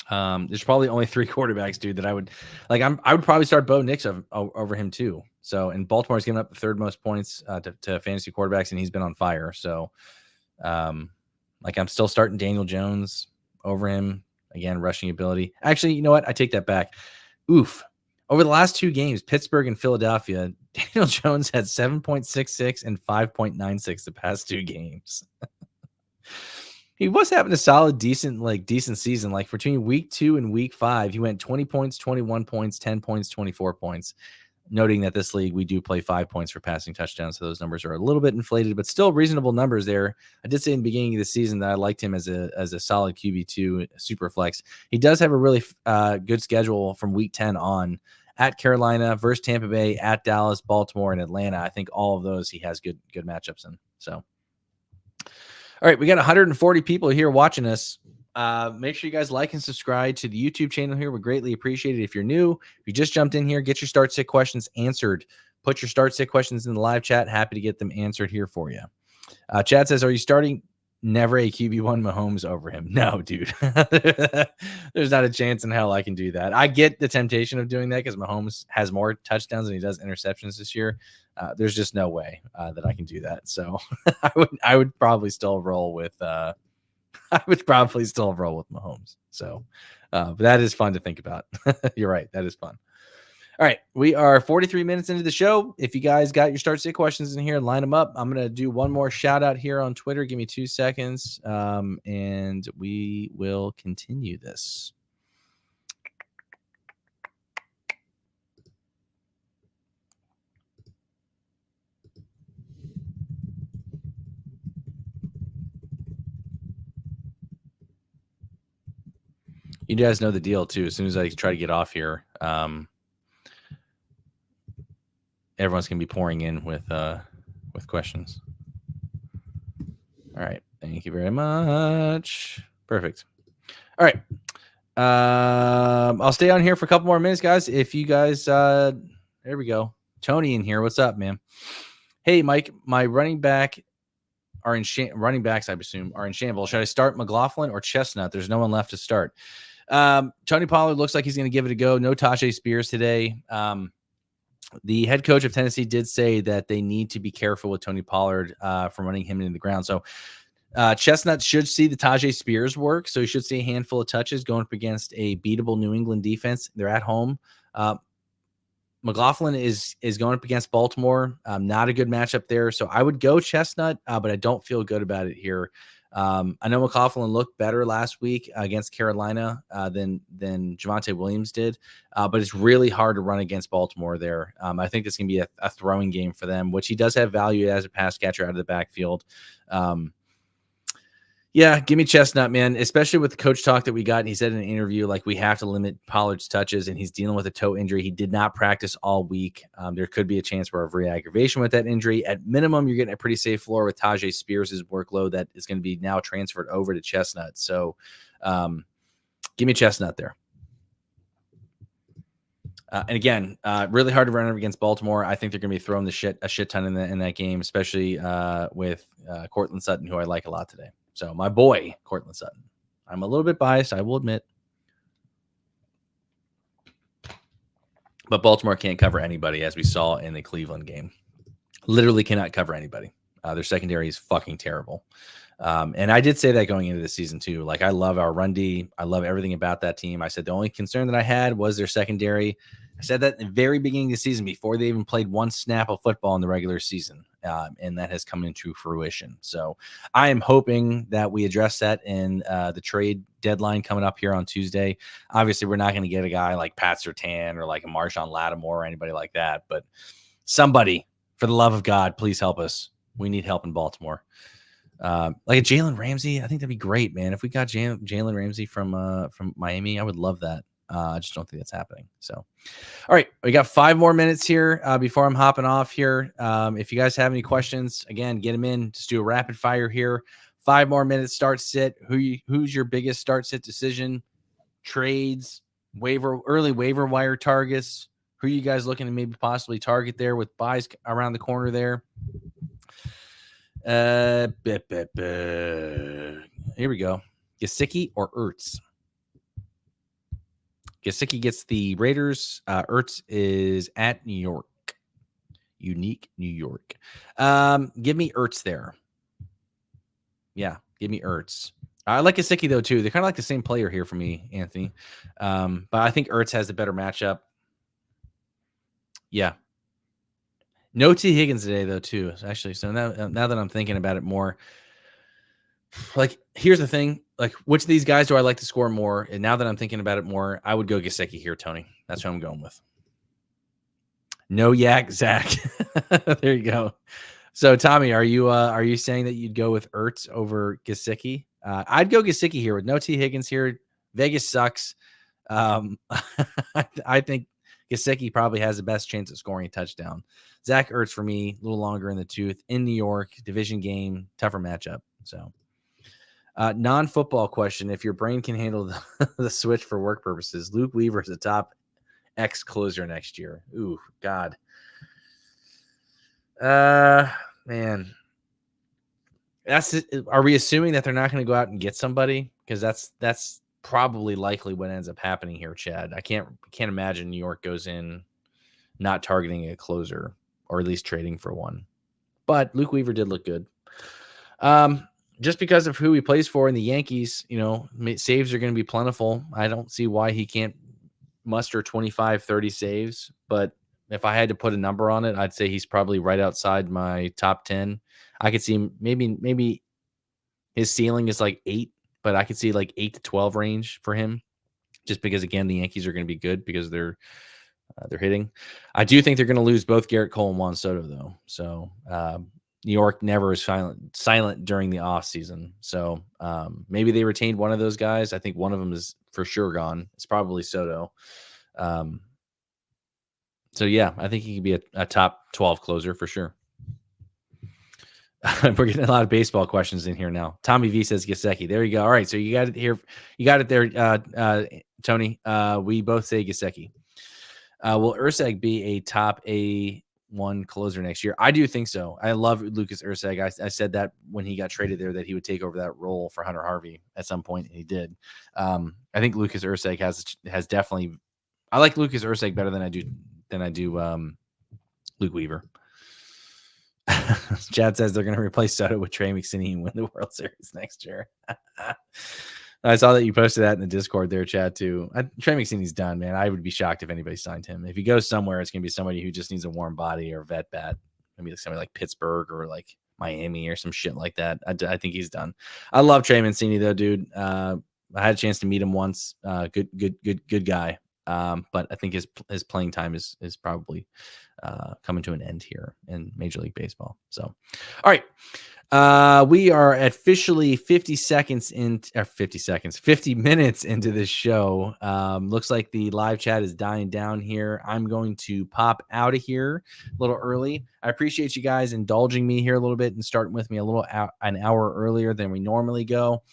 There's probably only 3 quarterbacks, dude, that I would like. I would probably start Bo Nix over him too. So, and Baltimore's given up the 3rd most points to fantasy quarterbacks, and he's been on fire. So, like I'm still starting Daniel Jones over him. Again, rushing ability. Actually, you know what? I take that back. Oof. Over the last 2 games, Pittsburgh and Philadelphia, Daniel Jones had 7.66 and 5.96 the past 2 games. He was having a solid, decent season. Like between week 2 and week 5, he went 20 points, 21 points, 10 points, 24 points. Noting that this league, we do play 5 points for passing touchdowns. So those numbers are a little bit inflated, but still reasonable numbers there. I did say in the beginning of the season that I liked him as a solid QB2 super flex. He does have a really good schedule from week 10 on, at Carolina versus Tampa Bay, at Dallas, Baltimore, and Atlanta. I think all of those he has good matchups in. So, all right, we got 140 people here watching us. Make sure you guys like and subscribe to the YouTube channel here. We greatly appreciate it. If you're new, if you just jumped in here, get your start sit questions answered. Put your start sit questions in the live chat. Happy to get them answered here for you. Chad says, are you starting never a QB1 Mahomes over him? No, dude. There's not a chance in hell I can do that. I get the temptation of doing that because Mahomes has more touchdowns than he does interceptions this year. There's just no way that I can do that. So I would probably still roll with Mahomes. So, but that is fun to think about. You're right. That is fun. All right. We are 43 minutes into the show. If you guys got your start sit questions in here, line them up. I'm going to do one more shout out here on Twitter. Give me 2 seconds. And we will continue this. You guys know the deal too. As soon as I try to get off here, everyone's gonna be pouring in with questions. All right, thank you very much. Perfect. All right, I'll stay on here for a couple more minutes, guys. If you guys, there we go. Tony in here. What's up, man? Hey, Mike. My running backs, I presume, are in shambles. Should I start McLaughlin or Chestnut? There's no one left to start. Tony Pollard looks like he's going to give it a go. No Tajay Spears today. The head coach of Tennessee did say that they need to be careful with Tony Pollard from running him into the ground. So Chestnut should see the Tajay Spears work. So he should see a handful of touches going up against a beatable New England defense. They're at home. McLaughlin is going up against Baltimore. Not a good matchup there. So I would go Chestnut, but I don't feel good about it here. I know McLaughlin looked better last week against Carolina than Javonte Williams did, but it's really hard to run against Baltimore there. I think this can be a throwing game for them, which he does have value as a pass catcher out of the backfield. Yeah, give me Chestnut, man, especially with the coach talk that we got. And he said in an interview, like, we have to limit Pollard's touches, and he's dealing with a toe injury. He did not practice all week. There could be a chance for a re-aggravation with that injury. At minimum, you're getting a pretty safe floor with Tajay Spears' workload that is going to be now transferred over to Chestnut. So give me Chestnut there. And again, really hard to run up against Baltimore. I think they're going to be throwing a shit ton in that game, especially with Cortland Sutton, who I like a lot today. So my boy, Cortland Sutton. I'm a little bit biased, I will admit. But Baltimore can't cover anybody, as we saw in the Cleveland game. Literally cannot cover anybody. Their secondary is fucking terrible. And I did say that going into the season too. Like, I love our run D. I love everything about that team. I said the only concern that I had was their secondary. I said that in the very beginning of the season before they even played one snap of football in the regular season. And that has come into fruition. So I am hoping that we address that in the trade deadline coming up here on Tuesday. Obviously, we're not going to get a guy like Pat Surtain or like a Marshawn Lattimore or anybody like that. But somebody, for the love of God, please help us. We need help in Baltimore. Like a Jalen Ramsey, I think that'd be great, man. If we got Jalen Ramsey from Miami, I would love that. I just don't think that's happening. So, all right, we got 5 more minutes here before I'm hopping off here. If you guys have any questions, again, get them in. Just do a rapid fire here. 5 more minutes. Start sit. Who's your biggest start sit decision? Trades, early waiver wire targets. Who are you guys looking to maybe possibly target there with buys around the corner there? Here we go. Gesicki or Ertz? Gesicki gets the Raiders. Ertz is at New York. Unique New York. Give me Ertz there. Yeah, give me Ertz. I like Gesicki, though, too. They're kind of like the same player here for me, Anthony. But I think Ertz has the better matchup. Yeah. No T. Higgins today, though, too. Actually, so now that I'm thinking about it more, like, here's the thing. Like, which of these guys do I like to score more? And now that I'm thinking about it more, I would go Gesicki here, Tony. That's who I'm going with. No yak, Zach. There you go. So, Tommy, are you saying that you'd go with Ertz over Gesicki? I'd go Gesicki here with no T. Higgins here. Vegas sucks. I think Gesicki probably has the best chance of scoring a touchdown. Zach Ertz for me, a little longer in the tooth. In New York, division game, tougher matchup. So, non-football question: if your brain can handle the switch for work purposes, Luke Weaver is a top X closer next year. Ooh, God. Man. Are we assuming that they're not going to go out and get somebody? Because that's probably likely what ends up happening here, Chad. I can't imagine New York goes in not targeting a closer, or at least trading for one. But Luke Weaver did look good. Just because of who he plays for in the Yankees, saves are going to be plentiful. I don't see why he can't muster 25, 30 saves. But if I had to put a number on it, I'd say he's probably right outside my top 10. I could see maybe his ceiling is like 8, but I could see like 8 to 12 range for him, just because, again, the Yankees are going to be good because they're hitting. I do think they're going to lose both Garrett Cole and Juan Soto, though. So New York never is silent during the off season. So maybe they retained one of those guys. I think one of them is for sure gone. It's probably Soto. So yeah, I think he could be a top 12 closer for sure. We're getting a lot of baseball questions in here now. Tommy V says Gesicki. There you go. All right, so you got it here. You got it there, Tony. We both say Gesicki. Will Urseg be a top A1 closer next year? I do think so. I love Lucas Urseg. I said that when he got traded there, that he would take over that role for Hunter Harvey at some point, and he did. I think Lucas Urseg has definitely. I like Lucas Urseg better than I do Luke Weaver. Chad says they're going to replace Soto with Trey McKinney and win the World Series next year. I saw that you posted that in the Discord there, Chad, too. Trey McSinney's done, man. I would be shocked if anybody signed him. If he goes somewhere, it's going to be somebody who just needs a warm body or vet bat. Maybe like somebody like Pittsburgh or like Miami or some shit like that. I think he's done. I love Trey Mancini, though, dude. I had a chance to meet him once. Good guy. But I think his playing time is probably coming to an end here in Major League Baseball. So, all right. We are officially 50 minutes into this show. Looks like the live chat is dying down here. I'm going to pop out of here a little early. I appreciate you guys indulging me here a little bit and starting with me an hour earlier than we normally go.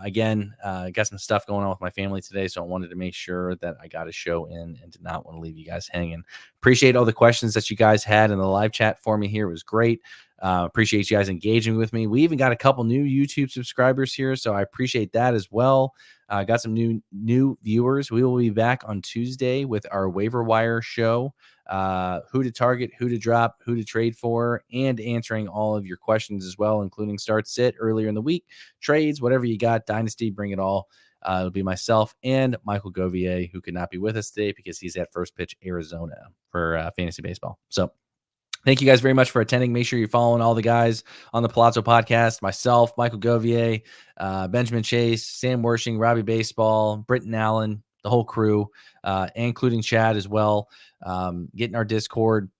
Again, got some stuff going on with my family today, so I wanted to make sure that I got a show in and did not want to leave you guys hanging. Appreciate all the questions that you guys had in the live chat for me here. It was great. Appreciate you guys engaging with me. We even got a couple new YouTube subscribers here, so I appreciate that as well. Got some new viewers. We will be back on Tuesday with our waiver wire show. Who to target, who to drop, who to trade for, and answering all of your questions as well, including start sit earlier in the week, trades, whatever you got, dynasty, bring it all. It'll be myself and Michael Govier, who could not be with us today because he's at First Pitch Arizona for fantasy baseball. So thank you guys very much for attending. Make sure you're following all the guys on the Pallazzo podcast, myself, Michael Govier, Benjamin Chase, Sam Wershing, Robbie Baseball, Britton Allen, the whole crew, including Chad as well. Get in our Discord.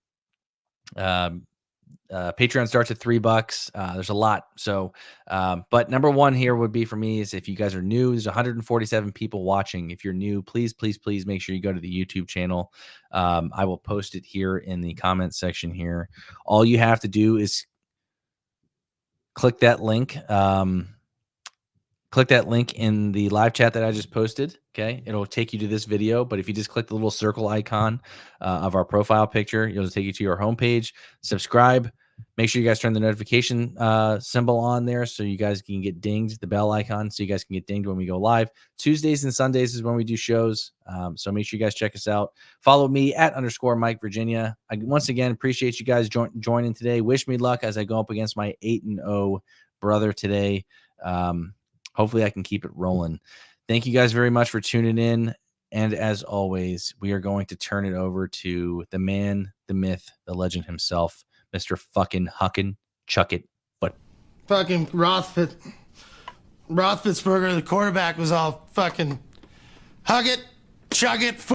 Patreon starts at $3. There's a lot. So, but number one here would be for me is if you guys are new, there's 147 people watching. If you're new, please make sure you go to the YouTube channel. I will post it here in the comments section here. All you have to do is click that link. Click that link in the live chat that I just posted. Okay. It'll take you to this video, but if you just click the little circle icon of our profile picture, it'll take you to your homepage. Subscribe. Make sure you guys turn the notification symbol on there so you guys can get dinged, the bell icon, so you guys can get dinged when we go live. Tuesdays and Sundays is when we do shows. So make sure you guys check us out. Follow me at _Mike Virginia. I once again appreciate you guys joining today. Wish me luck as I go up against my 8-0 brother today. Hopefully I can keep it rolling. Thank you guys very much for tuning in. And as always, we are going to turn it over to the man, the myth, the legend himself, Mr. fucking Huckin' Chuck It. But Fucking Rothfitzberger, the quarterback, was all fucking hug it, chug it.